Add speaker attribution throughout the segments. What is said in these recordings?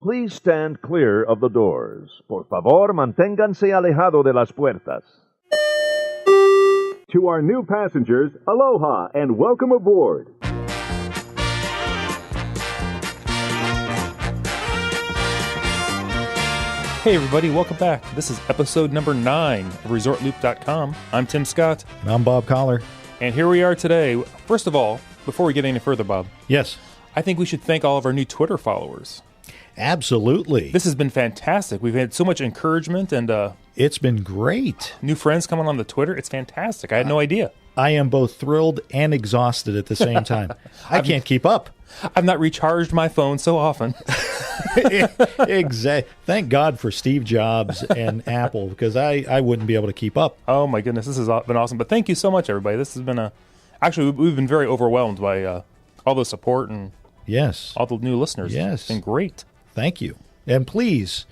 Speaker 1: Please stand clear of the doors. Por favor, manténganse alejado de las puertas.
Speaker 2: To our new passengers, aloha and welcome aboard.
Speaker 3: Hey everybody, welcome back. This is episode number 9 of ResortLoop.com. I'm Tim Scott.
Speaker 4: And I'm Bob Collar.
Speaker 3: And here we are today. First of all, before we get any further, Bob.
Speaker 4: Yes.
Speaker 3: I think we should thank all of our new Twitter followers.
Speaker 4: Absolutely.
Speaker 3: This has been fantastic. We've had so much encouragement and
Speaker 4: it's been great.
Speaker 3: New friends coming on the Twitter. It's fantastic. I had no idea.
Speaker 4: I am both thrilled and exhausted at the same time. I can't keep up.
Speaker 3: I've not recharged my phone so often.
Speaker 4: Exactly. Thank God for Steve Jobs and Apple, because I wouldn't be able to keep up.
Speaker 3: Oh my goodness, this has been awesome. But thank you so much, everybody. This has been actually, we've been very overwhelmed by all the support and
Speaker 4: yes,
Speaker 3: all the new listeners.
Speaker 4: Yes.
Speaker 3: It's been great.
Speaker 4: Thank you. And please,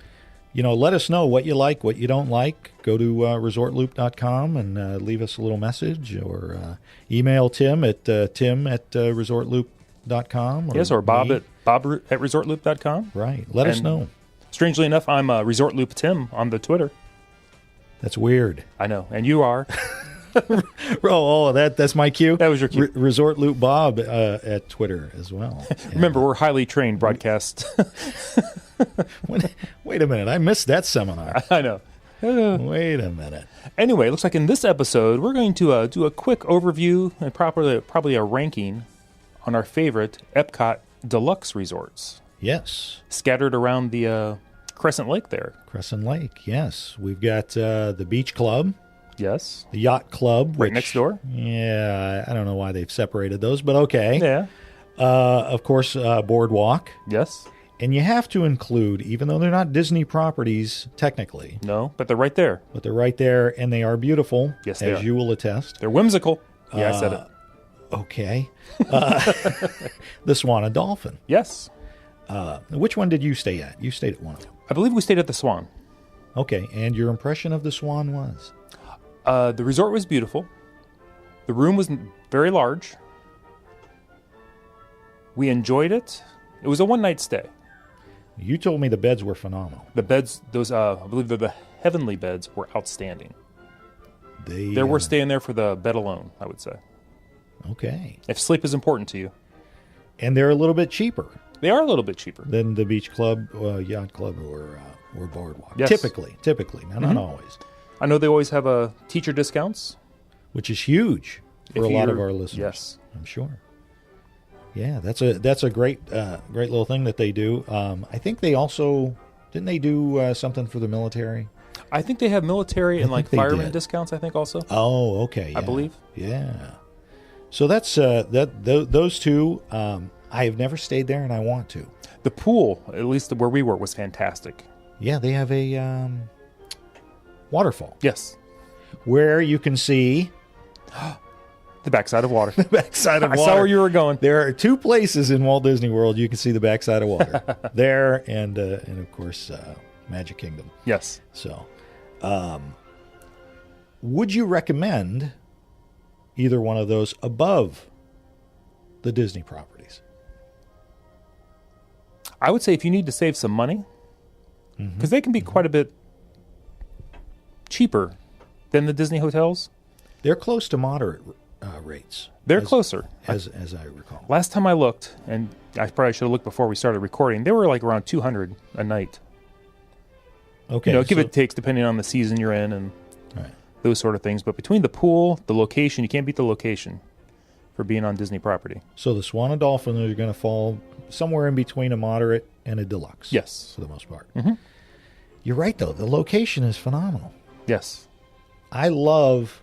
Speaker 4: let us know what you like, what you don't like. Go to ResortLoop.com and leave us a little message, or email Tim at tim@ResortLoop.com.
Speaker 3: Yes, or Bob at ResortLoop.com.
Speaker 4: Right. Let us know.
Speaker 3: Strangely enough, I'm ResortLoop Tim on the Twitter.
Speaker 4: That's weird.
Speaker 3: I know. And you are.
Speaker 4: That's my cue.
Speaker 3: That was your cue.
Speaker 4: Resort Loop Bob at Twitter as well.
Speaker 3: Remember, we're highly trained broadcast.
Speaker 4: Wait a minute. I missed that seminar.
Speaker 3: I know.
Speaker 4: Wait a minute.
Speaker 3: Anyway, it looks like in this episode, we're going to do a quick overview and probably a ranking on our favorite EPCOT Deluxe resorts.
Speaker 4: Yes.
Speaker 3: Scattered around the Crescent Lake there.
Speaker 4: Crescent Lake, yes. We've got the Beach Club.
Speaker 3: Yes.
Speaker 4: The Yacht Club.
Speaker 3: Right next door.
Speaker 4: Yeah, I don't know why they've separated those, but okay.
Speaker 3: Yeah.
Speaker 4: Of course, Boardwalk.
Speaker 3: Yes.
Speaker 4: And you have to include, even though they're not Disney properties technically.
Speaker 3: No, but they're right there.
Speaker 4: But they're right there, and they are beautiful.
Speaker 3: Yes, they
Speaker 4: as
Speaker 3: are.
Speaker 4: you will attest.
Speaker 3: They're whimsical. Yeah, I said it.
Speaker 4: Okay. The Swan and Dolphin.
Speaker 3: Yes.
Speaker 4: Which one did you stay at? You stayed at one of them.
Speaker 3: I believe we stayed at the Swan.
Speaker 4: Okay, and your impression of the Swan was?
Speaker 3: The resort was beautiful. The room was very large. We enjoyed it. It was a one-night stay.
Speaker 4: You told me the beds were phenomenal.
Speaker 3: The beds, those I believe they're the heavenly beds, were outstanding. They're worth staying there for the bed alone, I would say.
Speaker 4: Okay.
Speaker 3: If sleep is important to you.
Speaker 4: And they're a little bit cheaper.
Speaker 3: They are a little bit cheaper.
Speaker 4: Than the Beach Club, Yacht Club, or Boardwalk.
Speaker 3: Yes.
Speaker 4: Typically. Now, not always.
Speaker 3: I know they always have teacher discounts.
Speaker 4: Which is huge for a lot of our listeners.
Speaker 3: Yes.
Speaker 4: I'm sure. Yeah, that's a great little thing that they do. I think they also, didn't they do something for the military?
Speaker 3: I think they have military and fireman discounts, I think also.
Speaker 4: Oh, okay. Yeah.
Speaker 3: I believe.
Speaker 4: Yeah. So that's those two. I have never stayed there, and I want to.
Speaker 3: The pool, at least where we were, was fantastic.
Speaker 4: Yeah, they have a waterfall.
Speaker 3: Yes.
Speaker 4: Where you can see
Speaker 3: the backside of water.
Speaker 4: The backside of water.
Speaker 3: I saw where you were going.
Speaker 4: There are two places in Walt Disney World you can see the backside of water. There and of course Magic Kingdom.
Speaker 3: Yes.
Speaker 4: So, would you recommend either one of those above the Disney properties?
Speaker 3: I would say if you need to save some money, because they can be quite a bit cheaper than the Disney hotels.
Speaker 4: They're close to moderate rates.
Speaker 3: They're closer.
Speaker 4: As I recall.
Speaker 3: Last time I looked, and I probably should have looked before we started recording, they were like around $200 a night.
Speaker 4: Okay.
Speaker 3: Give it takes depending on the season you're in and
Speaker 4: right.
Speaker 3: Those sort of things. But between the pool, the location, you can't beat the location for being on Disney property.
Speaker 4: So the Swan and Dolphin are going to fall somewhere in between a moderate and a deluxe.
Speaker 3: Yes.
Speaker 4: For the most part.
Speaker 3: Mm-hmm.
Speaker 4: You're right, though. The location is phenomenal.
Speaker 3: Yes.
Speaker 4: I love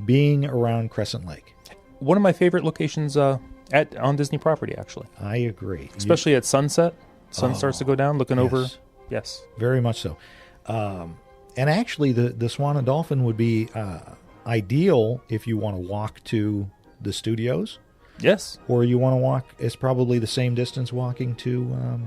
Speaker 4: being around Crescent Lake.
Speaker 3: One of my favorite locations on Disney property, actually.
Speaker 4: I agree.
Speaker 3: Especially at sunset. Sun starts to go down, looking over. Yes.
Speaker 4: Very much so. And actually, the Swan and Dolphin would be ideal if you want to walk to the studios.
Speaker 3: Yes.
Speaker 4: Or you want to walk, it's probably the same distance walking to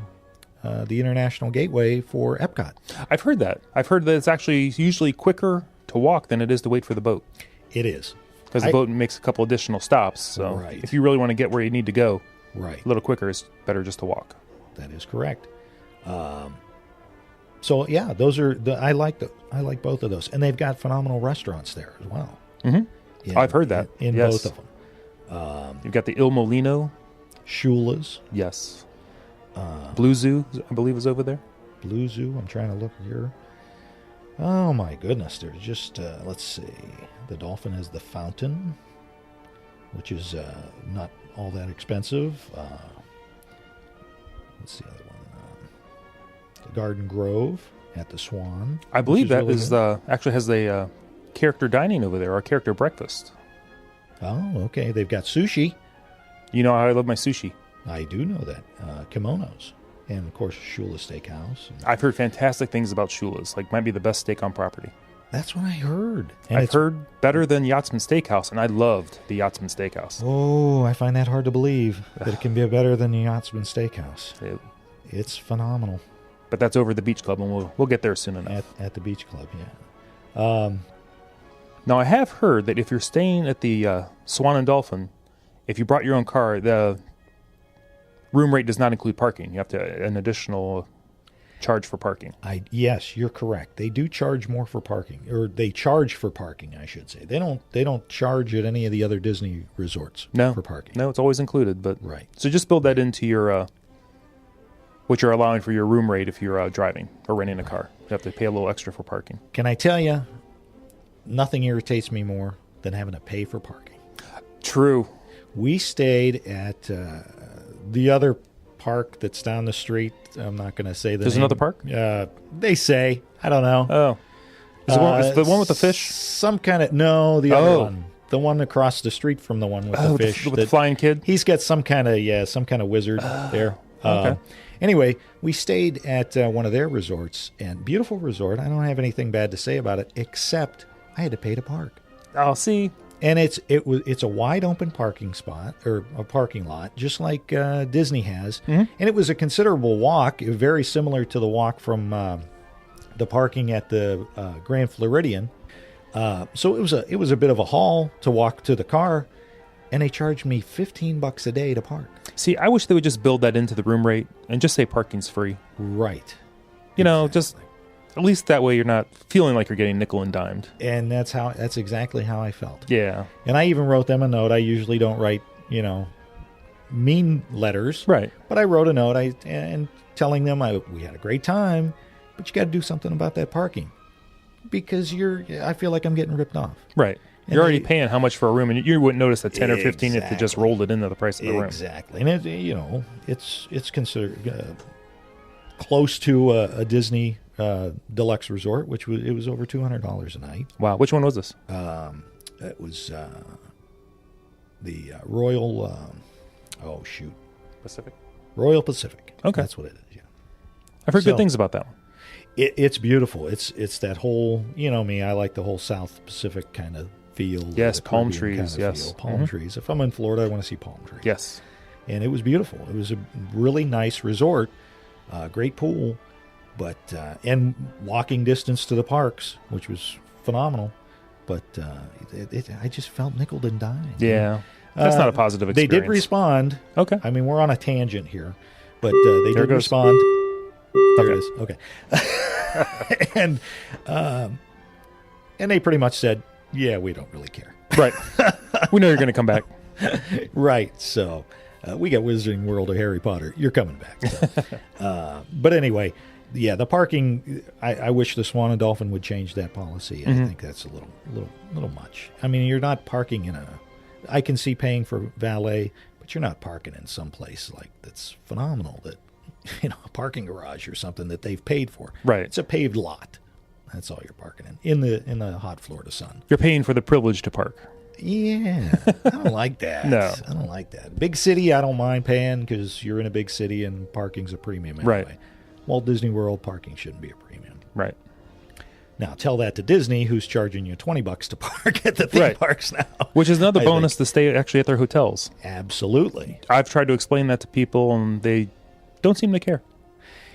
Speaker 4: the International Gateway for EPCOT.
Speaker 3: I've heard that. I've heard that it's actually usually quicker to walk than it is to wait for the boat.
Speaker 4: It is.
Speaker 3: Because the boat makes a couple additional stops. So if you really want to get where you need to go,
Speaker 4: right,
Speaker 3: a little quicker, it's better just to walk.
Speaker 4: That is correct. So yeah, those are I like both of those, and they've got phenomenal restaurants there as well.
Speaker 3: Mm-hmm. I've heard that
Speaker 4: in
Speaker 3: yes.
Speaker 4: both of them.
Speaker 3: You've got the Il Molino,
Speaker 4: Shula's,
Speaker 3: yes. Blue Zoo, I believe, is over there.
Speaker 4: Blue Zoo. I'm trying to look here. Oh my goodness, there's just let's see. The Dolphin has the Fountain, which is not all that expensive. Let's see the other one. The Garden Grove at the Swan.
Speaker 3: I believe that
Speaker 4: really
Speaker 3: is
Speaker 4: good.
Speaker 3: actually has a character dining over there, or character breakfast.
Speaker 4: Oh, okay. They've got sushi.
Speaker 3: You know how I love my sushi.
Speaker 4: I do know that. Kimonos. And, of course, Shula Steakhouse.
Speaker 3: I've heard fantastic things about Shula's. Like, might be the best steak on property.
Speaker 4: That's what I heard. And
Speaker 3: I've heard better than Yachtsman Steakhouse, and I loved the Yachtsman Steakhouse.
Speaker 4: Oh, I find that hard to believe, that it can be better than the Yachtsman Steakhouse. It's phenomenal.
Speaker 3: But that's over at the Beach Club, and we'll get there soon enough.
Speaker 4: At the Beach Club, yeah.
Speaker 3: Now, I have heard that if you're staying at the Swan and Dolphin, if you brought your own car, the room rate does not include parking. You have to an additional charge for parking.
Speaker 4: Yes, you're correct. They do charge more for parking, or they charge for parking, I should say. They don't charge at any of the other Disney resorts for parking.
Speaker 3: No, it's always included. But
Speaker 4: right.
Speaker 3: So just build that into your what you're allowing for your room rate if you're driving or renting a car. You have to pay a little extra for parking.
Speaker 4: Can I tell you, nothing irritates me more than having to pay for parking.
Speaker 3: True.
Speaker 4: We stayed at the other park that's down the street. I'm not going to say the name.
Speaker 3: There's another park?
Speaker 4: They say. I don't know.
Speaker 3: Oh. Is the one with the fish?
Speaker 4: Some kind of... No, the other one. The one across the street from the one with the fish.
Speaker 3: With the flying kid?
Speaker 4: He's got some kind of wizard there.
Speaker 3: Okay.
Speaker 4: Anyway, we stayed at one of their resorts, and beautiful resort. I don't have anything bad to say about it, except I had to pay to park.
Speaker 3: I'll see.
Speaker 4: And it's a wide open parking spot, or a parking lot, just like Disney has. Mm-hmm. And it was a considerable walk, very similar to the walk from the parking at the Grand Floridian. So it was a bit of a haul to walk to the car, and they charged me $15 a day to park.
Speaker 3: See, I wish they would just build that into the room rate and just say parking's free.
Speaker 4: Right.
Speaker 3: You know, just at least that way you're not feeling like you're getting nickel and dimed.
Speaker 4: And that's exactly how I felt.
Speaker 3: Yeah.
Speaker 4: And I even wrote them a note. I usually don't write, mean letters.
Speaker 3: Right.
Speaker 4: But I wrote a note and telling them we had a great time, but you got to do something about that parking because I feel like I'm getting ripped off.
Speaker 3: Right.
Speaker 4: And
Speaker 3: you're already paying how much for a room, and you wouldn't notice the 10 or 15 if they just rolled it into the price of the room.
Speaker 4: Exactly. And it's considered close to a Disney deluxe resort, which was over $200 a night.
Speaker 3: Wow. Which one was this?
Speaker 4: It was the Royal.
Speaker 3: Pacific.
Speaker 4: Royal Pacific.
Speaker 3: Okay,
Speaker 4: that's what it is. Yeah,
Speaker 3: I've heard good things about that one.
Speaker 4: It's beautiful. It's that whole. Me. I like the whole South Pacific kind of feel.
Speaker 3: Yes, palm trees. Yes,
Speaker 4: palm trees. If I'm in Florida, I want to see palm trees.
Speaker 3: Yes,
Speaker 4: and it was beautiful. It was a really nice resort, great pool, but and walking distance to the parks, which was phenomenal. But I just felt nickeled and dimed.
Speaker 3: Yeah, that's not a positive experience.
Speaker 4: They did respond.
Speaker 3: Okay,
Speaker 4: I mean we're on a tangent here, but they did respond. There it is. Okay, and they pretty much said, "Yeah, we don't really care."
Speaker 3: Right. We know you're going to come back.
Speaker 4: Right. So we got Wizarding World of Harry Potter. You're coming back. So. But anyway, yeah, the parking. I wish the Swan and Dolphin would change that policy. I think that's a little much. I mean, you're not parking in I can see paying for valet, but you're not parking in some place like that's phenomenal. That a parking garage or something that they've paid for.
Speaker 3: Right.
Speaker 4: It's a paved lot. That's all you're parking in the hot Florida sun.
Speaker 3: You're paying for the privilege to park.
Speaker 4: Yeah, I don't like that.
Speaker 3: No.
Speaker 4: I don't like that. Big city, I don't mind paying because you're in a big city and parking's a premium anyway.
Speaker 3: Right.
Speaker 4: Walt Disney World, parking shouldn't be a premium.
Speaker 3: Right.
Speaker 4: Now, tell that to Disney, who's charging you $20 to park at the theme parks now.
Speaker 3: Which is another bonus to stay actually at their hotels.
Speaker 4: Absolutely.
Speaker 3: I've tried to explain that to people, and they don't seem to care.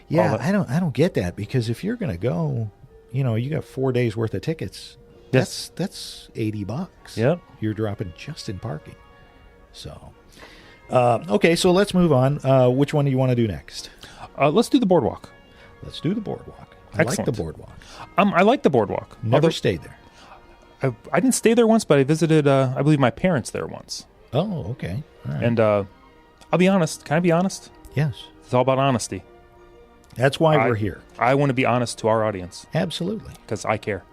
Speaker 4: Yeah, I don't get that because if you're going to go, you got 4 days worth of tickets.
Speaker 3: Yes.
Speaker 4: That's $80.
Speaker 3: Yep.
Speaker 4: You're dropping just in parking. So, okay, so let's move on. Which one do you want to do next?
Speaker 3: Let's do the Boardwalk.
Speaker 4: Let's do the Boardwalk. I like the Boardwalk.
Speaker 3: I like the Boardwalk.
Speaker 4: Never stayed there.
Speaker 3: I didn't stay there once, but I visited, I believe, my parents there once.
Speaker 4: Oh, okay. All right.
Speaker 3: And I'll be honest. Can I be honest?
Speaker 4: Yes.
Speaker 3: It's all about honesty.
Speaker 4: That's why we're here.
Speaker 3: I want to be honest to our audience.
Speaker 4: Absolutely.
Speaker 3: Because I care.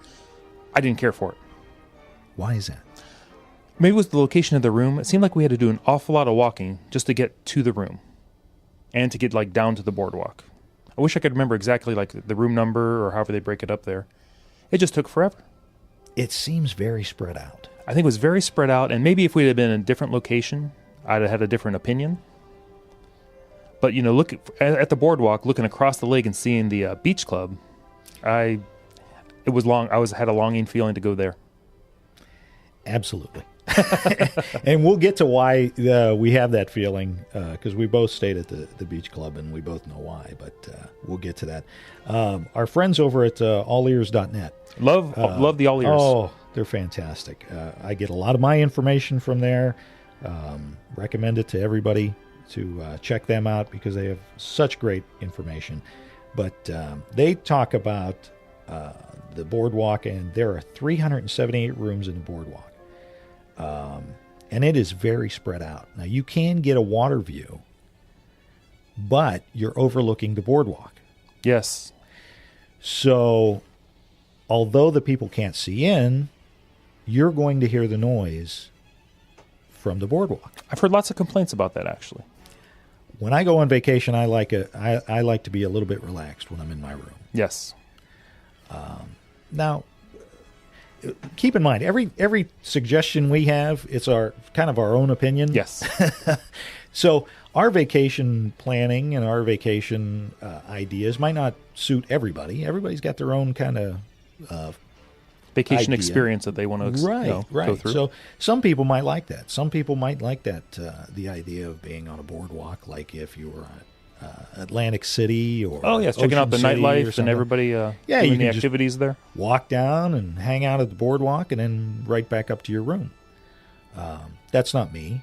Speaker 3: I didn't care for it.
Speaker 4: Why is that?
Speaker 3: Maybe it was the location of the room. It seemed like we had to do an awful lot of walking just to get to the room and to get like down to the boardwalk. I wish I could remember exactly like the room number or however they break it up there. It just took forever.
Speaker 4: It seems very spread out.
Speaker 3: I think it was very spread out, and maybe if we had been in a different location, I'd have had a different opinion. But, you know, look at the boardwalk, looking across the lake and seeing the beach club, it was long. I had a longing feeling to go there.
Speaker 4: Absolutely. And we'll get to why we have that feeling, because we both stayed at the beach club, and we both know why, but we'll get to that. Our friends over at allears.net.
Speaker 3: Love the All Ears.
Speaker 4: Oh, they're fantastic. I get a lot of my information from there. Recommend it to everybody to check them out because they have such great information. But they talk about the boardwalk, and there are 378 rooms in the boardwalk. And it is very spread out. Now, you can get a water view, but you're overlooking the boardwalk.
Speaker 3: Yes.
Speaker 4: So, although the people can't see in, you're going to hear the noise from the boardwalk.
Speaker 3: I've heard lots of complaints about that, actually.
Speaker 4: When I go on vacation, I like to be a little bit relaxed when I'm in my room.
Speaker 3: Yes.
Speaker 4: Now, keep in mind, every suggestion we have, it's our kind of our own opinion.
Speaker 3: Yes.
Speaker 4: So our vacation planning and our vacation ideas might not suit everybody. Everybody's got their own kind of
Speaker 3: vacation
Speaker 4: idea.
Speaker 3: experience that they want to go through.
Speaker 4: So some people might like that. Some people might like that, the idea of being on a boardwalk, like if you were at Atlantic City or
Speaker 3: checking out the
Speaker 4: Ocean City
Speaker 3: nightlife and everybody
Speaker 4: you
Speaker 3: doing the
Speaker 4: can
Speaker 3: activities there.
Speaker 4: Walk down and hang out at the boardwalk and then right back up to your room. That's not me.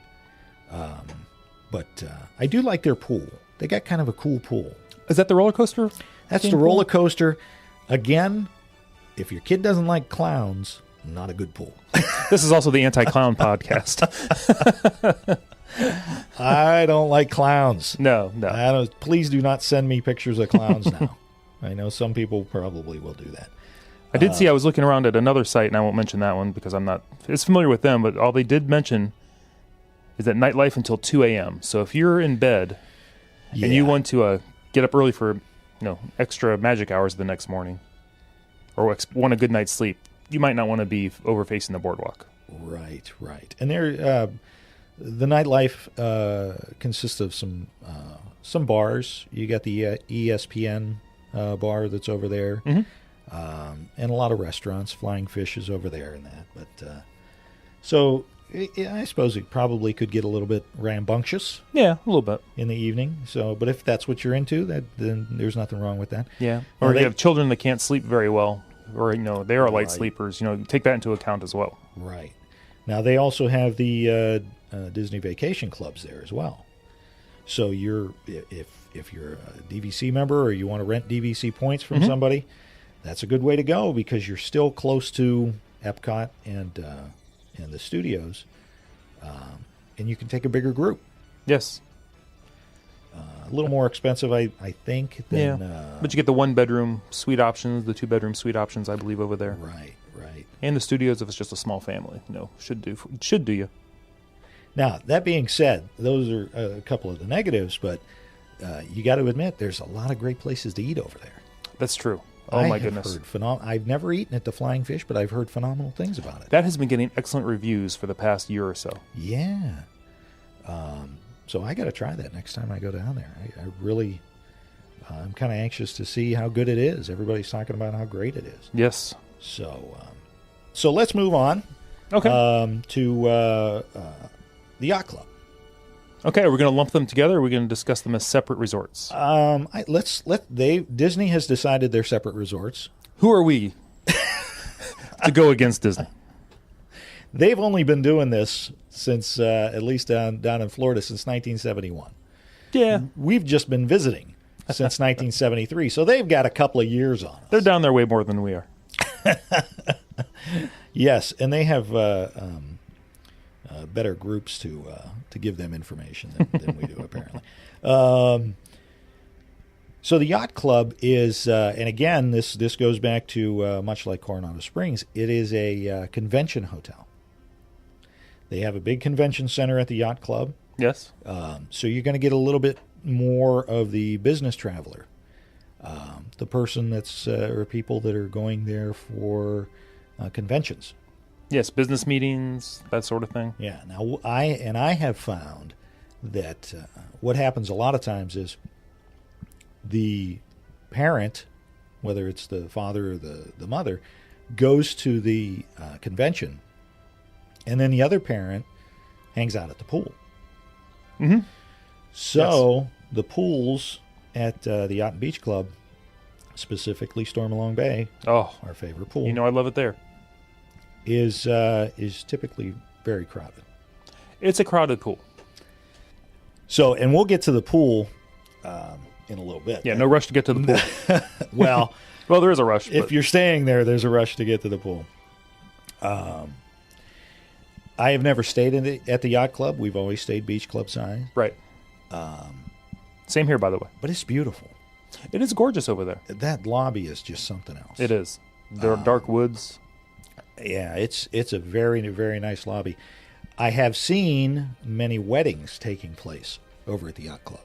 Speaker 4: But I do like their pool. They got kind of a cool pool.
Speaker 3: Is that the roller coaster?
Speaker 4: That's the roller coaster. Again, if your kid doesn't like clowns, not a good pool.
Speaker 3: This is also the anti-clown podcast.
Speaker 4: I don't like clowns.
Speaker 3: No.
Speaker 4: Please do not send me pictures of clowns now. I know some people probably will do that.
Speaker 3: I did see, I was looking around at another site, and I won't mention that one because I'm not as familiar with them, but all they did mention is that nightlife until 2 a.m. So if you're in bed and you want to get up early for extra magic hours the next morning or want a good night's sleep, you might not want to be overfacing the boardwalk.
Speaker 4: Right. And there, the nightlife consists of some bars. You got the ESPN bar that's over there, and a lot of restaurants. Flying Fish is over there and that. But so I suppose it probably could get a little bit rambunctious.
Speaker 3: Yeah, a little bit
Speaker 4: in the evening. So, but if that's what you're into, then there's nothing wrong with that.
Speaker 3: Yeah, or you have children that can't sleep very well, or they are light sleepers. Take that into account as well.
Speaker 4: Right. Now they also have the Disney Vacation Clubs there as well. So if you're a DVC member or you want to rent DVC points from somebody, that's a good way to go because you're still close to EPCOT and the studios, and you can take a bigger group.
Speaker 3: Yes.
Speaker 4: A little more expensive, I think. Than,
Speaker 3: but you get the 1-bedroom suite options, the 2-bedroom suite options, I believe, over there.
Speaker 4: Right.
Speaker 3: And the studios, if it's just a small family, should do you.
Speaker 4: Now, that being said, those are a couple of the negatives, but you got to admit there's a lot of great places to eat over there.
Speaker 3: That's true. Oh, my goodness.
Speaker 4: I've never eaten at the Flying Fish, but I've heard phenomenal things about it.
Speaker 3: That has been getting excellent reviews for the past year or so.
Speaker 4: Yeah. So I got to try that next time I go down there. I really, I'm kind of anxious to see how good it is. Everybody's talking about how great it is.
Speaker 3: Yes.
Speaker 4: So let's move on.
Speaker 3: Okay.
Speaker 4: To the Yacht Club.
Speaker 3: Okay, are we going to lump them together, or are we going to discuss them as separate resorts?
Speaker 4: Disney has decided they're separate resorts.
Speaker 3: Who are we to go against Disney?
Speaker 4: They've only been doing this since, at least down in Florida, since 1971.
Speaker 3: Yeah.
Speaker 4: We've just been visiting. since 1973. So they've got a couple of years on us.
Speaker 3: They're down there way more than we are.
Speaker 4: Yes, and they have better groups to give them information than we do, apparently. So the Yacht Club is, and again, this goes back to much like Coronado Springs, it is a convention hotel. They have a big convention center at the Yacht Club.
Speaker 3: Yes.
Speaker 4: So you're going to get a little bit more of the business traveler, the person that's or people that are going there for conventions.
Speaker 3: Yes, business meetings, that sort of thing.
Speaker 4: Yeah. Now I have found that what happens a lot of times is the parent, whether it's the father or the mother, goes to the convention, and then the other parent hangs out at the pool.
Speaker 3: Mm-hmm.
Speaker 4: So the pools at the Yacht and Beach Club, specifically Stormalong Bay,
Speaker 3: Oh,
Speaker 4: our favorite pool,
Speaker 3: you know I love it there.
Speaker 4: is typically very crowded.
Speaker 3: It's a crowded pool.
Speaker 4: So, and we'll get to the pool in a little bit.
Speaker 3: Yeah, no rush to get to the pool.
Speaker 4: Well,
Speaker 3: Well, there is a rush.
Speaker 4: if
Speaker 3: But
Speaker 4: you're staying there, there's a rush to get to the pool. I have never stayed at the Yacht Club. We've always stayed Beach Club size.
Speaker 3: right. Same here, by the way.
Speaker 4: But it's beautiful.
Speaker 3: It is gorgeous over there.
Speaker 4: That lobby is just something else.
Speaker 3: It is. There are dark woods.
Speaker 4: Yeah, it's a very, very nice lobby. I have seen many weddings taking place over at the Yacht Club.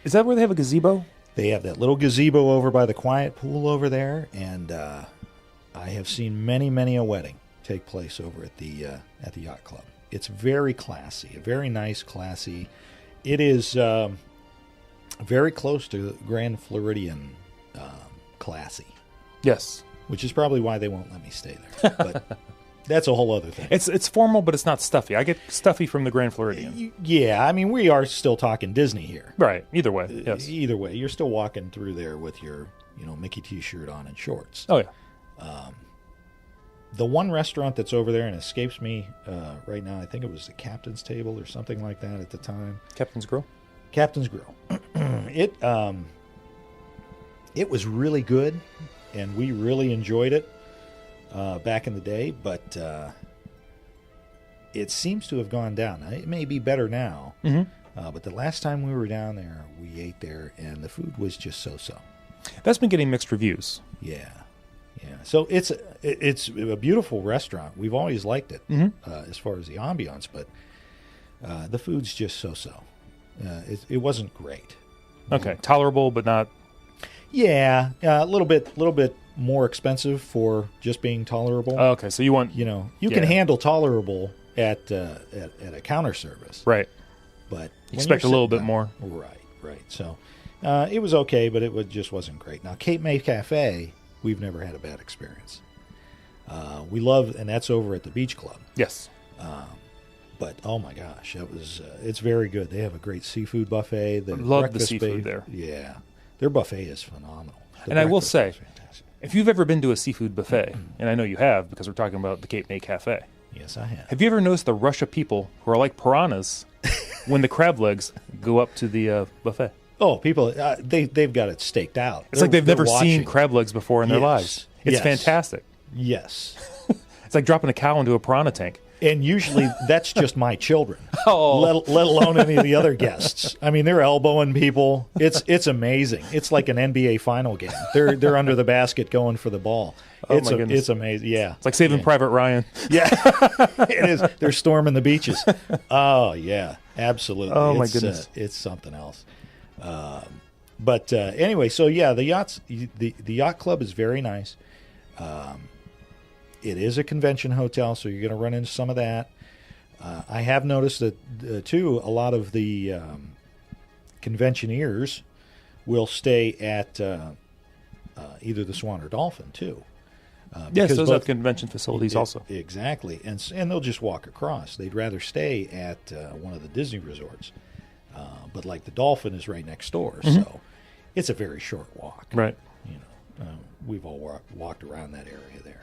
Speaker 3: Is that where they have a gazebo?
Speaker 4: They have that little gazebo over by the quiet pool over there, and I have seen many a wedding take place over at the Yacht Club. It's very classy, very nice, classy. It is very close to Grand Floridian classy,
Speaker 3: Yes.
Speaker 4: which is probably why they won't let me stay there. But that's a whole other thing.
Speaker 3: It's formal, but it's not stuffy. I get stuffy from the Grand Floridian.
Speaker 4: Yeah, I mean, we are still talking Disney here.
Speaker 3: Right. Either way. Yes.
Speaker 4: Either way, you're still walking through there with your, Mickey T-shirt on and shorts.
Speaker 3: Oh, yeah.
Speaker 4: The one restaurant that's over there and escapes me right now, I think it was the Captain's Table or something like that at the time.
Speaker 3: Captain's Grill?
Speaker 4: Captain's Grill. It was really good, and we really enjoyed it back in the day, but it seems to have gone down. Now, it may be better now, but the last time we were down there, we ate there, and the food was just so-so.
Speaker 3: That's been getting mixed reviews.
Speaker 4: Yeah. So it's a beautiful restaurant. We've always liked it as far as the ambiance, but the food's just so-so. It wasn't great.
Speaker 3: Okay. Tolerable, but not...
Speaker 4: Yeah, a little bit more expensive for just being tolerable.
Speaker 3: Oh, okay, so you want...
Speaker 4: You can handle tolerable at a counter service.
Speaker 3: Right.
Speaker 4: But
Speaker 3: Expect a little bit more.
Speaker 4: Right. So it was okay, but just wasn't great. Now, Cape May Cafe, we've never had a bad experience. We love, and that's over at the Beach Club.
Speaker 3: Yes.
Speaker 4: But oh my gosh, it's very good. They have a great seafood buffet. The
Speaker 3: Love the
Speaker 4: breakfast
Speaker 3: seafood
Speaker 4: ba-
Speaker 3: there.
Speaker 4: Yeah, their buffet is phenomenal. The
Speaker 3: And I will
Speaker 4: breakfast
Speaker 3: say,
Speaker 4: is fantastic.
Speaker 3: if you've ever been to a seafood buffet, and I know you have because we're talking about the Cape May Cafe,
Speaker 4: Yes, I have.
Speaker 3: have you ever noticed the rush of people who are like piranhas when the crab legs go up to the buffet?
Speaker 4: Oh, people, they've got it staked out.
Speaker 3: It's like they've
Speaker 4: they're
Speaker 3: never seen
Speaker 4: watching.
Speaker 3: crab legs before in their
Speaker 4: Yes.
Speaker 3: lives. It's
Speaker 4: Yes.
Speaker 3: fantastic.
Speaker 4: Yes.
Speaker 3: It's like dropping a cow into a piranha tank.
Speaker 4: And usually that's just my children,
Speaker 3: Oh.
Speaker 4: let alone any of the other guests. I mean, they're elbowing people. It's amazing. It's like an NBA final game. They're under the basket going for the ball.
Speaker 3: Oh, my goodness.
Speaker 4: It's amazing. Yeah.
Speaker 3: It's like Saving Private Ryan.
Speaker 4: Yeah, it is. They're storming the beaches. Oh yeah, absolutely.
Speaker 3: Oh, my
Speaker 4: It's,
Speaker 3: goodness.
Speaker 4: it's something else. But anyway, so yeah, the Yacht Club is very nice. It is a convention hotel, so you're going to run into some of that. I have noticed that too. A lot of the conventioneers will stay at either the Swan or Dolphin too.
Speaker 3: Yes,
Speaker 4: because
Speaker 3: those
Speaker 4: both-
Speaker 3: have convention facilities also.
Speaker 4: Exactly, and they'll just walk across. They'd rather stay at one of the Disney resorts, but like the Dolphin is right next door, so it's a very short walk.
Speaker 3: Right.
Speaker 4: We've all walked around that area there.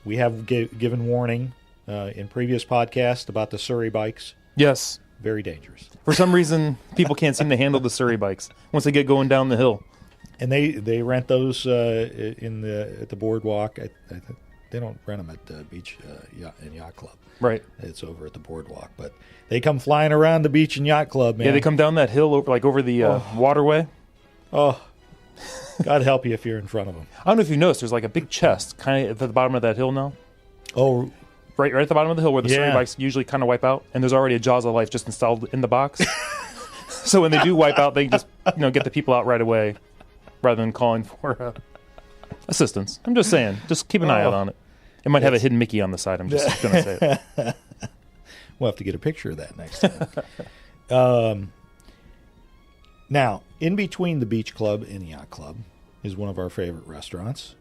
Speaker 4: We have given warning in previous podcasts about the Surrey bikes.
Speaker 3: Yes.
Speaker 4: Very dangerous.
Speaker 3: For some reason, people can't seem to handle the Surrey bikes once they get going down the hill.
Speaker 4: And they rent those at the Boardwalk. They don't rent them at the beach and Yacht Club.
Speaker 3: Right.
Speaker 4: It's over at the Boardwalk, but they come flying around the beach and Yacht Club, man.
Speaker 3: Yeah, they come down that hill over the waterway.
Speaker 4: Oh, God help you if you're in front of them.
Speaker 3: I don't know if you noticed, there's like a big chest kind of at the bottom of that hill now.
Speaker 4: Oh,
Speaker 3: right at the bottom of the hill where the Surrey
Speaker 4: Yeah.
Speaker 3: bikes usually kind of wipe out, and there's already a Jaws of Life just installed in the box. So when they do wipe out, they just get the people out right away, rather than calling for assistance. I'm just saying, just keep an eye out on it. It might have a hidden Mickey on the side. I'm just going to say it.
Speaker 4: We'll have to get a picture of that next time. Now, in between the Beach Club and the Yacht Club is one of our favorite restaurants.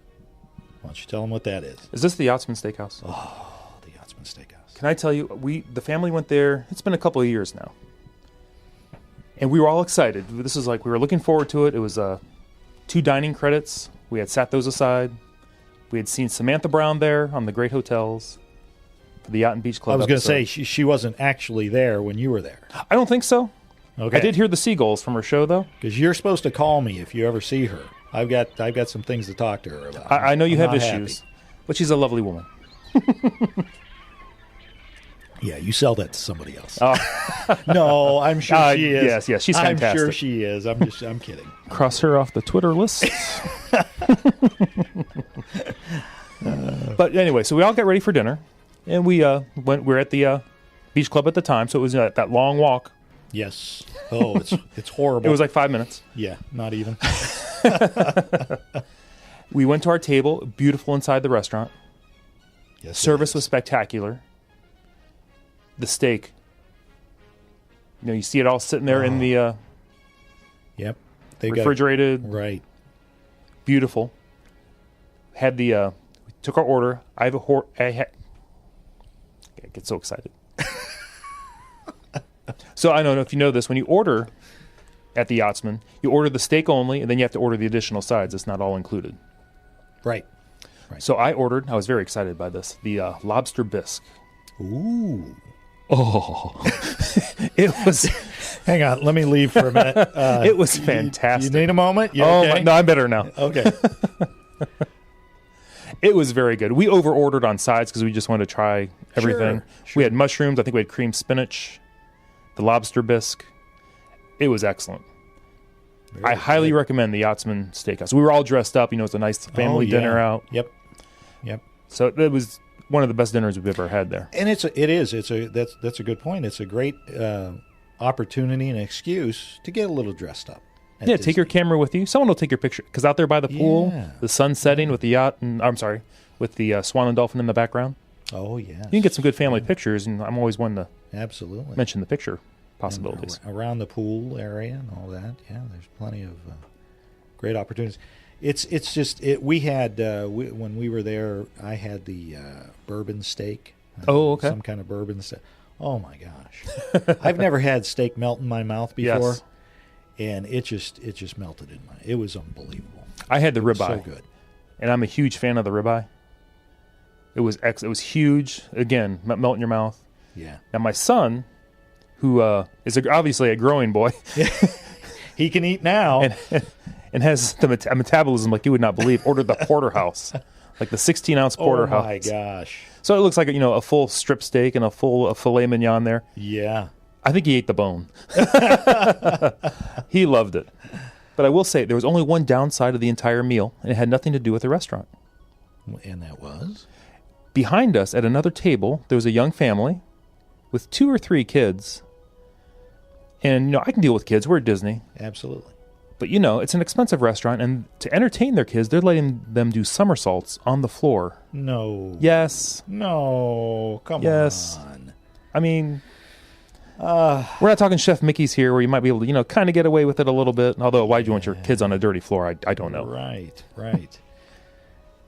Speaker 4: Why don't you tell them what that is?
Speaker 3: Is this the Yachtsman Steakhouse?
Speaker 4: Oh, the Yachtsman Steakhouse.
Speaker 3: Can I tell you, the family went there. It's been a couple of years now, and we were all excited. This is like we were looking forward to it. It was 2 dining credits. We had set those aside. We had seen Samantha Brown there on the Great Hotels for the Yacht and Beach Club.
Speaker 4: I was going to
Speaker 3: episode.
Speaker 4: say she wasn't actually there when you were there.
Speaker 3: I don't think so.
Speaker 4: Okay.
Speaker 3: I did hear the seagulls from her show, though.
Speaker 4: Because you're supposed to call me if you ever see her. I've got some things to talk to her about.
Speaker 3: I know you
Speaker 4: I'm
Speaker 3: have
Speaker 4: not
Speaker 3: issues,
Speaker 4: happy.
Speaker 3: but she's a lovely woman.
Speaker 4: Yeah, you sell that to somebody else.
Speaker 3: Oh.
Speaker 4: No, I'm sure she is.
Speaker 3: Yes, she's fantastic.
Speaker 4: I'm sure she is. I'm kidding.
Speaker 3: Cross her off the Twitter list. But anyway, so we all got ready for dinner, and we were at the Beach Club at the time, so it was that long walk.
Speaker 4: Yes. Oh, it's horrible.
Speaker 3: It was like 5 minutes.
Speaker 4: Yeah, not even.
Speaker 3: We went to our table, beautiful inside the restaurant.
Speaker 4: Yes,
Speaker 3: Service was spectacular. The steak, you see it all sitting there in the
Speaker 4: Yep. They
Speaker 3: refrigerated,
Speaker 4: right.
Speaker 3: beautiful. Had we took our order. I get so excited. So I don't know if you know this. When you order at the Yachtsman, you order the steak only, and then you have to order the additional sides. It's not all included.
Speaker 4: Right.
Speaker 3: So I was very excited by this, the lobster bisque.
Speaker 4: Ooh.
Speaker 3: Oh, it was.
Speaker 4: Hang on, let me leave for a minute.
Speaker 3: It was fantastic.
Speaker 4: You need a moment? You
Speaker 3: Oh,
Speaker 4: okay?
Speaker 3: no, I'm better now.
Speaker 4: Okay.
Speaker 3: It was very good. We over-ordered on sides because we just wanted to try everything.
Speaker 4: Sure.
Speaker 3: We had mushrooms. I think we had cream spinach, the lobster bisque. It was excellent. I highly recommend the Yachtsman Steakhouse. We were all dressed up. It's a nice family dinner out.
Speaker 4: Yep.
Speaker 3: So it was one of the best dinners we've ever had there.
Speaker 4: And that's a good point. It's a great opportunity and excuse to get a little dressed up. at
Speaker 3: Yeah, take your
Speaker 4: Disney.
Speaker 3: camera with you. Someone will take your picture because out there by the pool,
Speaker 4: Yeah.
Speaker 3: the sun setting with the yacht, and with the Swan and Dolphin in the background.
Speaker 4: Oh yeah,
Speaker 3: You can get some good family pictures, and I'm always one to
Speaker 4: absolutely
Speaker 3: mention the picture possibilities.
Speaker 4: And around the pool area and all that. Yeah, there's plenty of great opportunities. It's just we had when we were there. I had the bourbon steak.
Speaker 3: Oh, okay.
Speaker 4: Some kind of bourbon steak. Oh my gosh, I've never had steak melt in my mouth before,
Speaker 3: Yes.
Speaker 4: and it just melted in my. It was unbelievable.
Speaker 3: I had the
Speaker 4: It was
Speaker 3: ribeye,
Speaker 4: so good.
Speaker 3: and I'm a huge fan of the ribeye. It was It was huge. Again, melt in your mouth.
Speaker 4: Yeah,
Speaker 3: Now my son, who is obviously a growing boy,
Speaker 4: he can eat now.
Speaker 3: and has the metabolism like you would not believe, ordered the porterhouse, like the 16-ounce porterhouse.
Speaker 4: Oh my gosh.
Speaker 3: So it looks like a full strip steak and a filet mignon there.
Speaker 4: Yeah.
Speaker 3: I think he ate the bone. He loved it. But I will say there was only one downside of the entire meal, and it had nothing to do with the restaurant.
Speaker 4: And that was?
Speaker 3: Behind us at another table, there was a young family with 2 or 3 kids. And I can deal with kids. We're at Disney.
Speaker 4: Absolutely.
Speaker 3: But it's an expensive restaurant, and to entertain their kids, they're letting them do somersaults on the floor.
Speaker 4: No.
Speaker 3: Yes.
Speaker 4: No. Come
Speaker 3: Yes.
Speaker 4: on.
Speaker 3: I mean, we're not talking Chef Mickey's here where you might be able to, kind of get away with it a little bit. Although, why'd you want your kids on a dirty floor? I don't know.
Speaker 4: Right.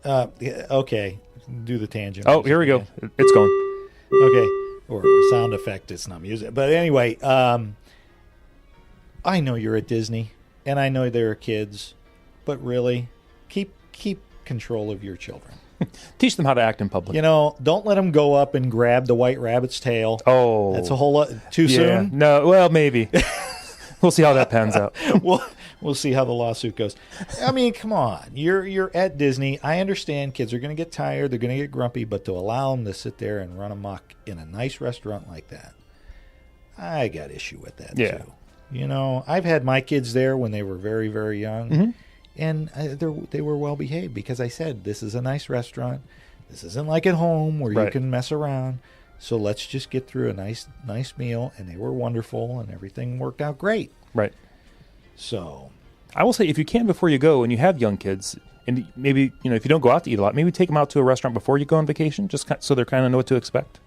Speaker 4: Yeah, okay. Do the tangent.
Speaker 3: Oh, here we go. It's going.
Speaker 4: Okay. Or sound effect. It's not music. But anyway, I know you're at Disney, and I know there are kids, but really, keep control of your children.
Speaker 3: Teach them how to act in public.
Speaker 4: You know, don't let them go up and grab the white rabbit's tail.
Speaker 3: Oh.
Speaker 4: That's a whole lot too soon.
Speaker 3: No, well, maybe. We'll see how that pans out.
Speaker 4: We'll see how the lawsuit goes. I mean, come on. You're at Disney. I understand kids are going to get tired. They're going to get grumpy. But to allow them to sit there and run amok in a nice restaurant like that, I got issue with that, too. You know, I've had my kids there when they were very, very young. And they were well behaved because I said, this is a nice restaurant. This isn't like at home where you can mess around. So let's just get through a nice meal. And they were wonderful and everything worked out great.
Speaker 3: Right.
Speaker 4: So
Speaker 3: I will say, if you can before you go and you have young kids, and maybe, you know, if you don't go out to eat a lot, maybe take them out to a restaurant before you go on vacation, just so they kind of know what to expect.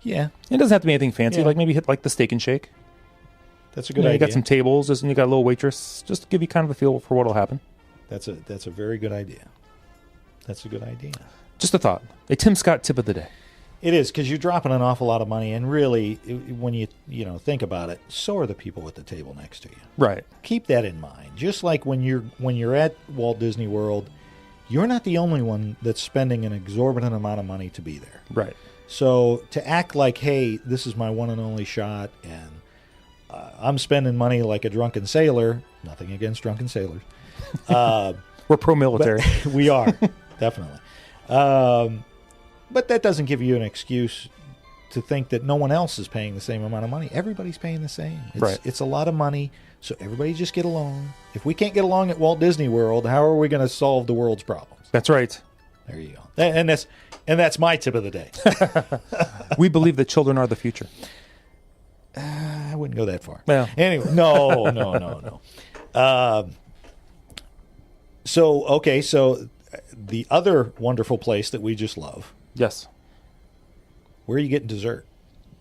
Speaker 4: Yeah.
Speaker 3: It doesn't have to be anything fancy. Like maybe hit like the Steak and Shake.
Speaker 4: That's a good idea.
Speaker 3: You got some tables, and you got a little waitress, just to give you kind of a feel for what will happen.
Speaker 4: That's a very good idea. That's a good idea.
Speaker 3: Just a thought. A Tim Scott tip of the day.
Speaker 4: It is, because you're dropping an awful lot of money, and really, when you think about it, so are the people at the table next to you.
Speaker 3: Right.
Speaker 4: Keep that in mind. Just like when you're at Walt Disney World, you're not the only one that's spending an exorbitant amount of money to be there.
Speaker 3: Right.
Speaker 4: So to act like, hey, this is my one and only shot, and I'm spending money like a drunken sailor. Nothing against drunken sailors.
Speaker 3: We're pro-military.
Speaker 4: We are, definitely. But that doesn't give you an excuse to think that no one else is paying the same amount of money. Everybody's paying the same. It's a lot of money, so everybody just get along. If we can't get along at Walt Disney World, how are we going to solve the world's problems?
Speaker 3: That's right.
Speaker 4: There you go. And that's my tip of the day.
Speaker 3: We believe that children are the future.
Speaker 4: I wouldn't go that far.
Speaker 3: Well.
Speaker 4: Anyway, no. So the other wonderful place that we just love.
Speaker 3: Yes.
Speaker 4: Where are you getting dessert?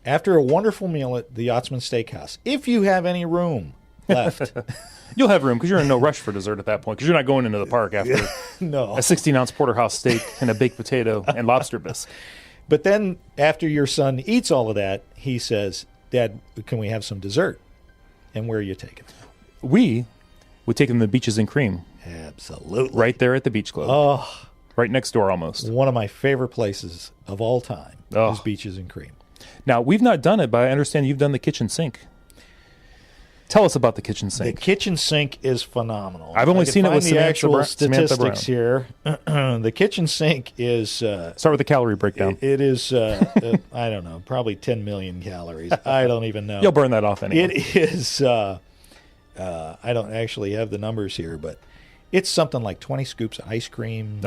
Speaker 4: After a wonderful meal at the Yachtsman Steakhouse, if you have any room left.
Speaker 3: You'll have room because you're in no rush for dessert at that point because you're not going into the park after
Speaker 4: no.
Speaker 3: a 16-ounce porterhouse steak and a baked potato and lobster bisque.
Speaker 4: But then after your son eats all of that, he says, Dad, can we have some dessert? And where are you taking him?
Speaker 3: We would take him to the Beaches and Cream.
Speaker 4: Absolutely.
Speaker 3: Right there at the Beach Club.
Speaker 4: Oh.
Speaker 3: Right next door almost.
Speaker 4: One of my favorite places of all time is Beaches and Cream.
Speaker 3: Now, we've not done it, but I understand you've done the kitchen sink. Tell us about the kitchen sink.
Speaker 4: The kitchen sink is phenomenal.
Speaker 3: I've only seen it with
Speaker 4: the
Speaker 3: Samantha
Speaker 4: actual statistics
Speaker 3: Brown.
Speaker 4: here. The kitchen sink is...
Speaker 3: Start with the calorie breakdown.
Speaker 4: It is, I don't know, probably 10 million calories. I don't even know.
Speaker 3: You'll burn that off anyway.
Speaker 4: It is... I don't actually have the numbers here, but it's something like 20 scoops of ice cream,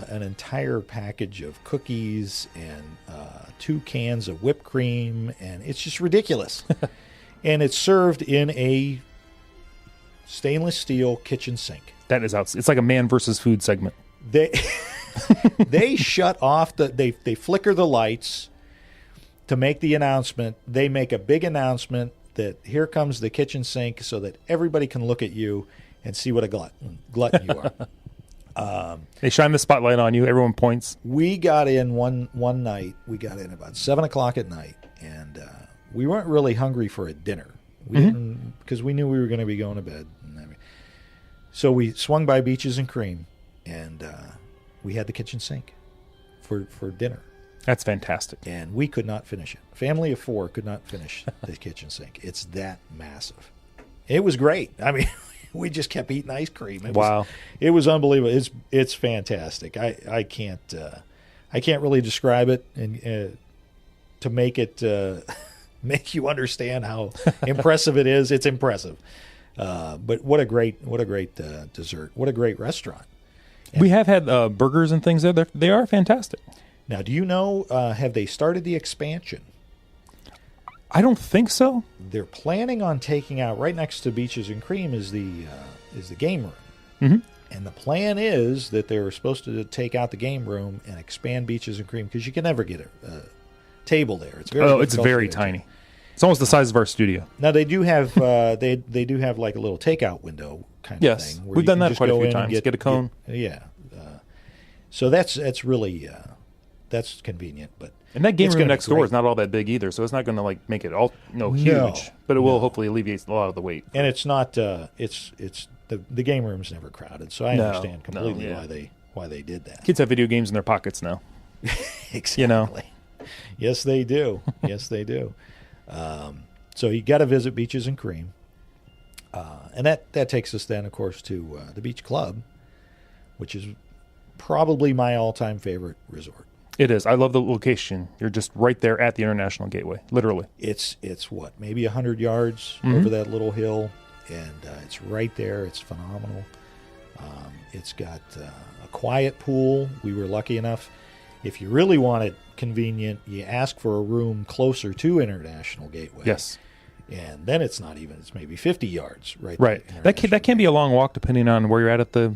Speaker 4: an entire package of cookies, and 2 cans of whipped cream, and it's just ridiculous. And it's served in a stainless steel kitchen sink.
Speaker 3: That is out. It's like a man versus food segment.
Speaker 4: They shut off they flicker the lights to make the announcement. They make a big announcement that here comes the kitchen sink so that everybody can look at you and see what a glutton you are.
Speaker 3: They shine the spotlight on you. Everyone points.
Speaker 4: We got in one night. We got in about 7 o'clock at night, and we weren't really hungry for a dinner. We didn't, because we knew we were going to be going to bed. So we swung by Beaches and Cream, and we had the kitchen sink for dinner.
Speaker 3: That's fantastic.
Speaker 4: And we could not finish it. Family of 4 could not finish the kitchen sink. It's that massive. It was great. I mean, we just kept eating ice cream. It was unbelievable. It's fantastic. I can't really describe it and to make it make you understand how impressive it is. It's impressive. But what a great dessert. What a great restaurant. And
Speaker 3: we have had burgers and things there. They are fantastic.
Speaker 4: Now, do you know, have they started the expansion?
Speaker 3: I don't think so.
Speaker 4: They're planning on taking out, right next to Beaches and Cream is the game room.
Speaker 3: Mm-hmm.
Speaker 4: And the plan is that they're supposed to take out the game room and expand Beaches and Cream because you can never get a table there.
Speaker 3: It's very tiny. It's almost the size of our studio.
Speaker 4: Now they do have they do have like a little takeout window kind of thing.
Speaker 3: Yes, we've done that quite a few times. Get a cone.
Speaker 4: So that's really that's convenient. And
Speaker 3: that game room next door is not all that big either, so it's not going to like make it all huge. But it will hopefully alleviate a lot of the weight.
Speaker 4: And it's not it's the game room's never crowded, so I understand completely why they did that.
Speaker 3: Kids have video games in their pockets now.
Speaker 4: Exactly.
Speaker 3: You know.
Speaker 4: Yes, they do. Yes, they do. So you got to visit Beaches and Cream. And that takes us then, of course, to the Beach Club, which is probably my all-time favorite resort.
Speaker 3: It is. I love the location. You're just right there at the International Gateway, literally.
Speaker 4: It's what, maybe 100 yards over that little hill, and it's right there. It's phenomenal. It's got a quiet pool. We were lucky enough. If you really want it convenient, you ask for a room closer to International Gateway.
Speaker 3: Yes.
Speaker 4: And then it's not even, it's maybe 50 yards right
Speaker 3: Right. That can be a long walk depending on where you're at the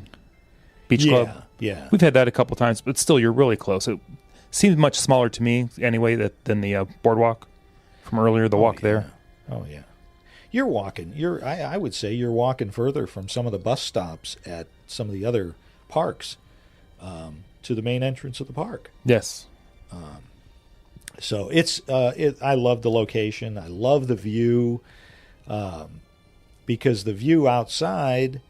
Speaker 3: beach club.
Speaker 4: Yeah.
Speaker 3: We've had that a couple times, but still you're really close. It seems much smaller to me anyway than the boardwalk from earlier, the walk there.
Speaker 4: Oh, yeah. You're walking. I would say you're walking further from some of the bus stops at some of the other parks to the main entrance of the park.
Speaker 3: Yes.
Speaker 4: So I love the location. I love the view, because the view outside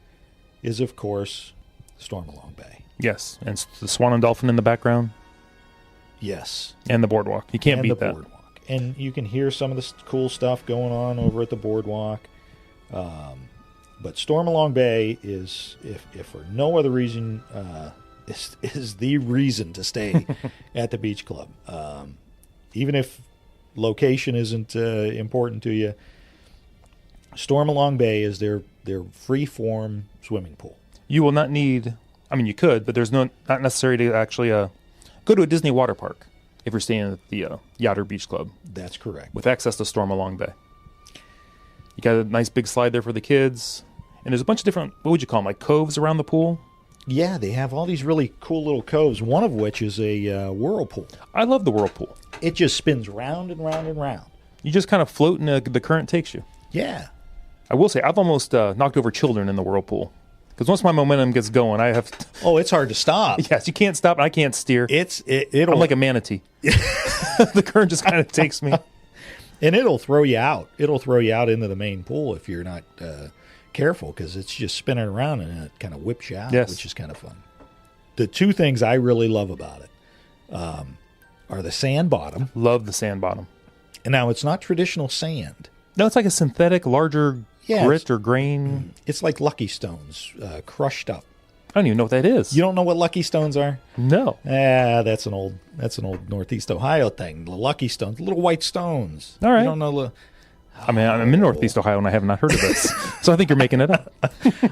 Speaker 4: is, of course, Stormalong Bay.
Speaker 3: Yes, and the Swan and Dolphin in the background.
Speaker 4: Yes,
Speaker 3: and the boardwalk. You can't beat that.
Speaker 4: Boardwalk. And you can hear some of the cool stuff going on over at the boardwalk. But Stormalong Bay is, if for no other reason, is the reason to stay at the beach club. Even if location isn't important to you, Stormalong Bay is their free-form swimming pool.
Speaker 3: You will not need, I mean, you could, but there's not necessary to actually go to a Disney water park if you're staying at the Yacht or Beach Club.
Speaker 4: That's correct.
Speaker 3: With access to Stormalong Bay. You got a nice big slide there for the kids. And there's a bunch of different, what would you call them, like coves around the pool?
Speaker 4: Yeah, they have all these really cool little coves, one of which is a whirlpool.
Speaker 3: I love the whirlpool.
Speaker 4: It just spins round and round and round.
Speaker 3: You just kind of float and the current takes you.
Speaker 4: Yeah.
Speaker 3: I will say, I've almost knocked over children in the whirlpool. Because once my momentum gets going, I have...
Speaker 4: Oh, it's hard to stop.
Speaker 3: Yes, you can't stop and I can't steer.
Speaker 4: It'll...
Speaker 3: I'm like a manatee. The current just kind of takes me.
Speaker 4: And it'll throw you out. It'll throw you out into the main pool if you're not careful, because it's just spinning around and it kind of whips you out, which is kind of fun. The two things I really love about it are the sand bottom.
Speaker 3: Love the sand bottom.
Speaker 4: And now it's not traditional sand.
Speaker 3: No, it's like a synthetic, larger grit or grain.
Speaker 4: It's like Lucky Stones, crushed up.
Speaker 3: I don't even know what that is.
Speaker 4: You don't know what Lucky Stones are?
Speaker 3: No.
Speaker 4: That's an old Northeast Ohio thing. The Lucky Stones, little white stones.
Speaker 3: All right.
Speaker 4: You don't know the...
Speaker 3: I mean, I'm in Northeast Ohio and I have not heard of this, so I think you're making it up.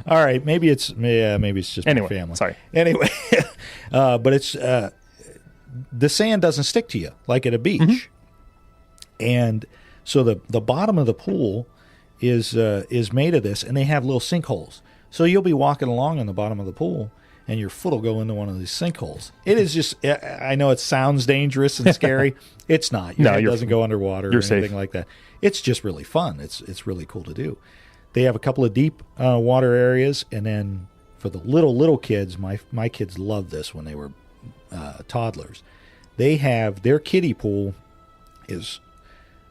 Speaker 4: All right, maybe it's just my family.
Speaker 3: Sorry.
Speaker 4: Anyway, but it's the sand doesn't stick to you like at a beach, and so the bottom of the pool is made of this, and they have little sinkholes. So you'll be walking along on the bottom of the pool, and your foot will go into one of these sinkholes. It is just, I know it sounds dangerous and scary. It's not. Your head doesn't go underwater or anything
Speaker 3: safe.
Speaker 4: like that. It's just really fun. It's really cool to do. They have a couple of deep water areas, and then for the little kids, my kids loved this when they were toddlers. They have their kiddie pool is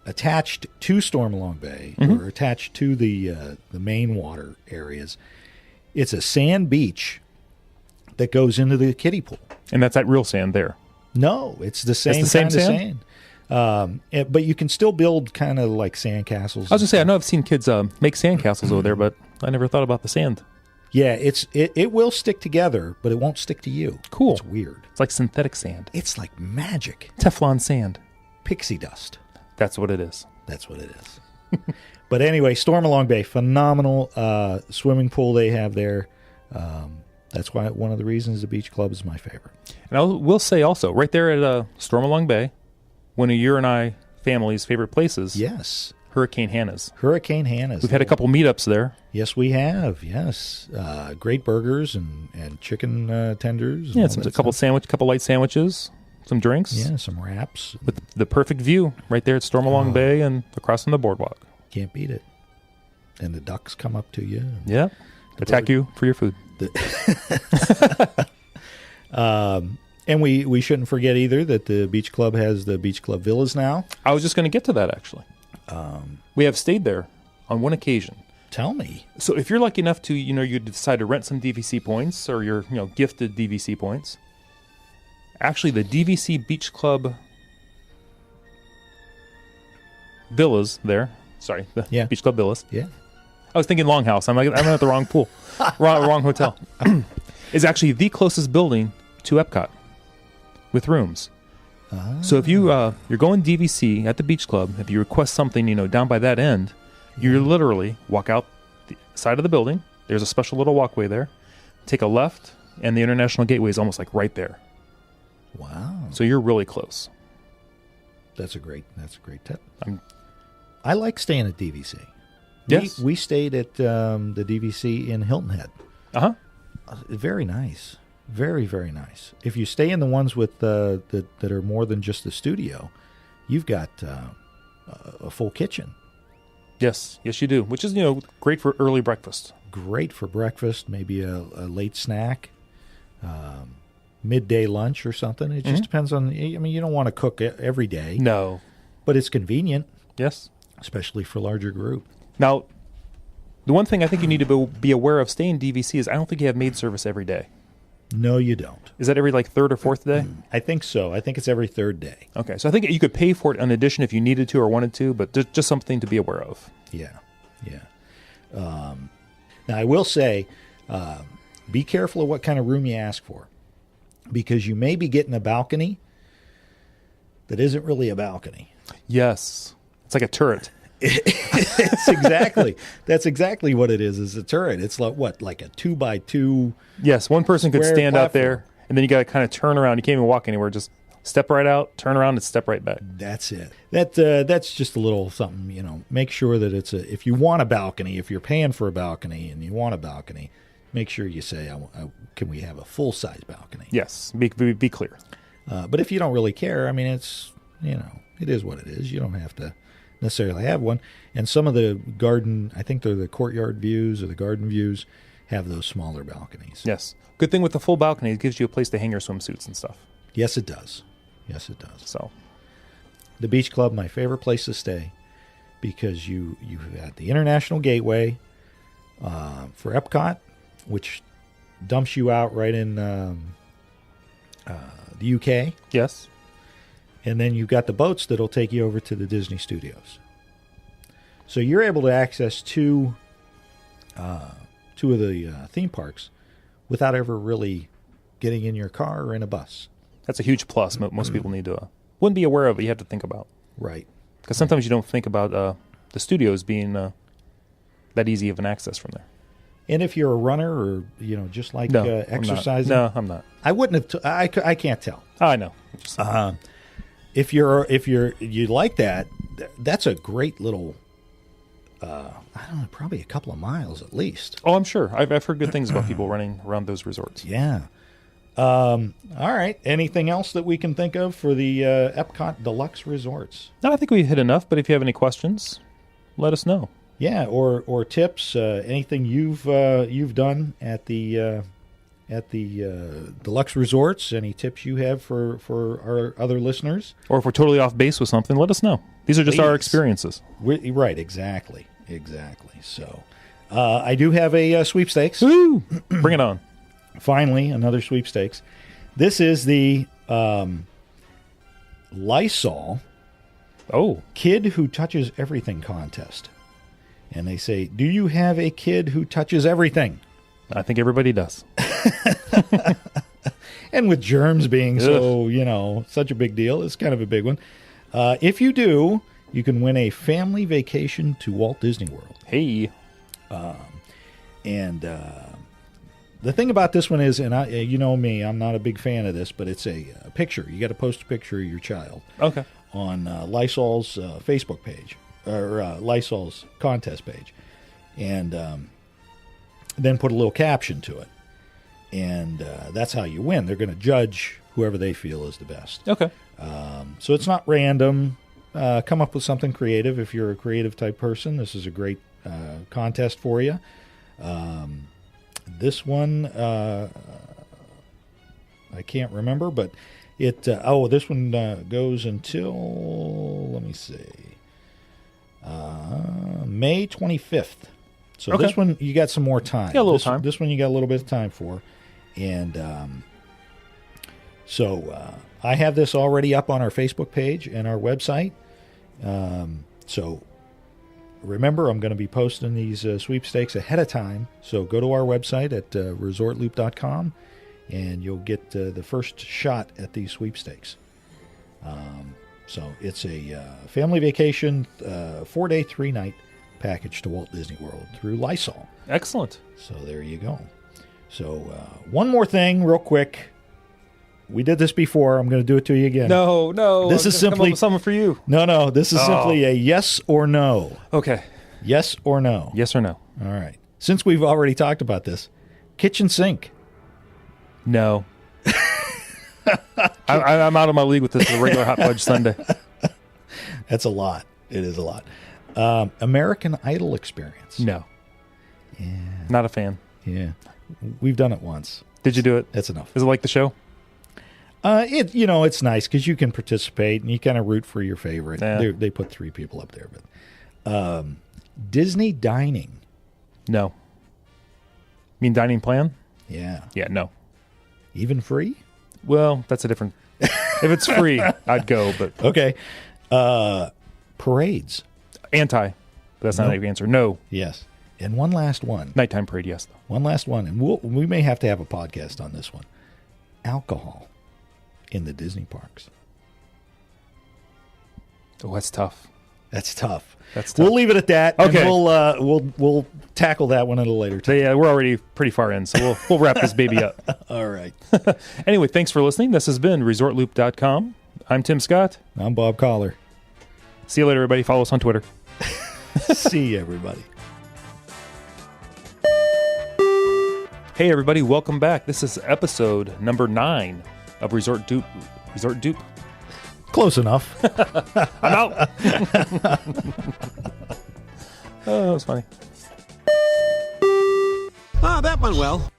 Speaker 4: attached to Stormalong Bay or attached to the main water areas. It's a sand beach that goes into the kiddie pool.
Speaker 3: And that's that real sand there.
Speaker 4: No, it's the same kind of sand. But you can still build kind of like sand castles.
Speaker 3: I was going to say, I know I've seen kids make sand castles over there, but I never thought about the sand.
Speaker 4: Yeah, it will stick together, but it won't stick to you.
Speaker 3: Cool.
Speaker 4: It's weird.
Speaker 3: It's like synthetic sand.
Speaker 4: It's like magic.
Speaker 3: Teflon sand.
Speaker 4: Pixie dust.
Speaker 3: That's what it is.
Speaker 4: That's what it is. But anyway, Stormalong Bay, phenomenal swimming pool they have there. That's why one of the reasons the beach club is my favorite.
Speaker 3: And I will say also, right there at Stormalong Bay, one of your and I family's favorite places.
Speaker 4: Yes.
Speaker 3: Hurricane Hannah's.
Speaker 4: Hurricane Hannah's.
Speaker 3: We've had a couple meetups there.
Speaker 4: Yes, we have. Yes. Great burgers and chicken tenders.
Speaker 3: Yeah, a couple light sandwiches, some drinks.
Speaker 4: Yeah, some wraps.
Speaker 3: With the perfect view right there at Stormalong Bay and across from the boardwalk.
Speaker 4: Can't beat it. And the ducks come up to you.
Speaker 3: Yeah. Attack you for your food.
Speaker 4: And we shouldn't forget either that the beach club has the beach club villas now.
Speaker 3: I was just going to get to that, actually. We have stayed there on one occasion.
Speaker 4: Tell me.
Speaker 3: So if you're lucky enough to, you decide to rent some DVC points or you're, gifted DVC points, actually the DVC Beach Club villas there, sorry, the Beach Club villas.
Speaker 4: Yeah.
Speaker 3: I was thinking Longhouse. I'm at the wrong pool, wrong hotel. Is actually the closest building to EPCOT with rooms. So if you're going DVC at the Beach Club, if you request something, down by that end, you literally walk out the side of the building. There's a special little walkway there. Take a left, and the International Gateway is almost like right there.
Speaker 4: Wow.
Speaker 3: So you're really close.
Speaker 4: That's a great tip. I like staying at DVC.
Speaker 3: Yes.
Speaker 4: We stayed at the DVC in Hilton Head.
Speaker 3: Uh-huh.
Speaker 4: Very nice. Very, very nice. If you stay in the ones with that are more than just the studio, you've got a full kitchen.
Speaker 3: Yes, you do. Which is, great for early breakfast.
Speaker 4: Great for breakfast, maybe a late snack, midday lunch or something. It just depends on, you don't want to cook every day.
Speaker 3: No.
Speaker 4: But it's convenient.
Speaker 3: Yes.
Speaker 4: Especially for larger group.
Speaker 3: Now, the one thing I think you need to be aware of staying DVC is I don't think you have maid service every day.
Speaker 4: No, you don't.
Speaker 3: Is that every third or fourth day?
Speaker 4: I think so. I think it's every third day.
Speaker 3: Okay, so I think you could pay for it in addition if you needed to or wanted to, but just something to be aware of.
Speaker 4: Yeah. Now, I will say, be careful of what kind of room you ask for, because you may be getting a balcony that isn't really a balcony.
Speaker 3: Yes. It's like a turret.
Speaker 4: That's exactly what it is a turret. It's like like a 2x2.
Speaker 3: Yes, one person could stand out there, and then you got to kind of turn around. You can't even walk anywhere. Just step right out, turn around, and step right back.
Speaker 4: That's it. That's just a little something, make sure that if you want a balcony, if you're paying for a balcony and you want a balcony, make sure you say, can we have a full-size balcony?
Speaker 3: Yes, be clear.
Speaker 4: But if you don't really care, it's, it is what it is. You don't have to necessarily have one. And some of the garden, I think they're the courtyard views or the garden views, have those smaller balconies.
Speaker 3: Yes. Good thing with the full balcony, it gives you a place to hang your swimsuits and stuff.
Speaker 4: Yes, it does.
Speaker 3: So,
Speaker 4: the Beach Club, my favorite place to stay, because you got the International Gateway for EPCOT, which dumps you out right in the UK.
Speaker 3: Yes.
Speaker 4: And then you've got the boats that'll take you over to the Disney Studios. So you're able to access two of the theme parks without ever really getting in your car or in a bus.
Speaker 3: That's a huge plus. Most people need to wouldn't be aware of, but you have to think about.
Speaker 4: Right.
Speaker 3: Because sometimes you don't think about the studios being that easy of an access from there.
Speaker 4: And if you're a runner or just like exercising,
Speaker 3: I'm not.
Speaker 4: I wouldn't have. I can't tell.
Speaker 3: I know.
Speaker 4: If you like that, that's a great little. I don't know, probably a couple of miles at least.
Speaker 3: Oh, I'm sure. I've heard good things about people running around those resorts.
Speaker 4: Yeah. All right. Anything else that we can think of for the EPCOT Deluxe resorts?
Speaker 3: No, I think we hit enough. But if you have any questions, let us know.
Speaker 4: Yeah, or tips. Anything you've done at the Deluxe resorts? Any tips you have for our other listeners?
Speaker 3: Or if we're totally off base with something, let us know. These are just our experiences.
Speaker 4: Right. Exactly. So, I do have a sweepstakes.
Speaker 3: Woo! Bring it on.
Speaker 4: Finally, another sweepstakes. This is the Lysol Kid Who Touches Everything contest. And they say, do you have a kid who touches everything?
Speaker 3: I think everybody does.
Speaker 4: And with germs being so, such a big deal, it's kind of a big one. If you do, you can win a family vacation to Walt Disney World.
Speaker 3: Hey.
Speaker 4: And the thing about this one is, and you know me, I'm not a big fan of this, but it's a picture. You got to post a picture of your child.
Speaker 3: Okay.
Speaker 4: On Lysol's Facebook page, or Lysol's contest page. And then put a little caption to it. And that's how you win. They're going to judge whoever they feel is the best.
Speaker 3: Okay.
Speaker 4: So it's not random. Come up with something creative. If you're a creative type person, this is a great contest for you. This one, I can't remember, but this one goes until, let me see, May 25th. So
Speaker 3: Okay.
Speaker 4: this one you got some more time.
Speaker 3: Yeah, a little time.
Speaker 4: This one you got a little bit of time for. And I have this already up on our Facebook page and our website. So remember, I'm going to be posting these sweepstakes ahead of time. So go to our website at ResortLoop.com, and you'll get the first shot at these sweepstakes. So it's a family vacation, 4-day, 3-night package to Walt Disney World through Lysol.
Speaker 3: Excellent.
Speaker 4: So there you go. So one more thing real quick. We did this before. I'm going to do it to you again.
Speaker 3: No.
Speaker 4: This is simply
Speaker 3: something for you.
Speaker 4: No. This is simply a yes or no.
Speaker 3: Okay.
Speaker 4: Yes or no.
Speaker 3: Yes or no?
Speaker 4: All right. Since we've already talked about this, kitchen sink.
Speaker 3: No. I'm out of my league with this regular hot fudge sundae.
Speaker 4: That's a lot. It is a lot. American Idol experience.
Speaker 3: No.
Speaker 4: Yeah.
Speaker 3: Not a fan.
Speaker 4: Yeah. We've done it once.
Speaker 3: Did you do it?
Speaker 4: That's enough.
Speaker 3: Is it like the show?
Speaker 4: It's nice because you can participate and you kind of root for your favorite.
Speaker 3: Yeah.
Speaker 4: They put 3 people up there, but Disney dining.
Speaker 3: No. You mean dining plan?
Speaker 4: Yeah.
Speaker 3: Yeah, no.
Speaker 4: Even free?
Speaker 3: Well, that's a different. If it's free, I'd go, but
Speaker 4: Okay. Parades.
Speaker 3: anti. But that's not
Speaker 4: Nope.
Speaker 3: an answer. No.
Speaker 4: Yes. And one last one.
Speaker 3: Nighttime parade, yes. Though.
Speaker 4: One last one, and we may have to have a podcast on this one. Alcohol in the Disney parks.
Speaker 3: Oh, that's tough.
Speaker 4: That's tough.
Speaker 3: That's tough.
Speaker 4: We'll leave it at that.
Speaker 3: Okay.
Speaker 4: And we'll tackle that one at a later
Speaker 3: So,
Speaker 4: time.
Speaker 3: yeah, we're already pretty far in, so we'll wrap this baby up.
Speaker 4: All right.
Speaker 3: Anyway, thanks for listening. This has been ResortLoop.com. I'm Tim Scott.
Speaker 4: I'm Bob Collar.
Speaker 3: See you later, everybody. Follow us on Twitter.
Speaker 4: See you, everybody.
Speaker 3: Hey, everybody. Welcome back. This is episode number 9 of Resort Dupe.
Speaker 4: Close enough.
Speaker 3: I'm out. Oh, that was funny.
Speaker 5: Ah, that went well.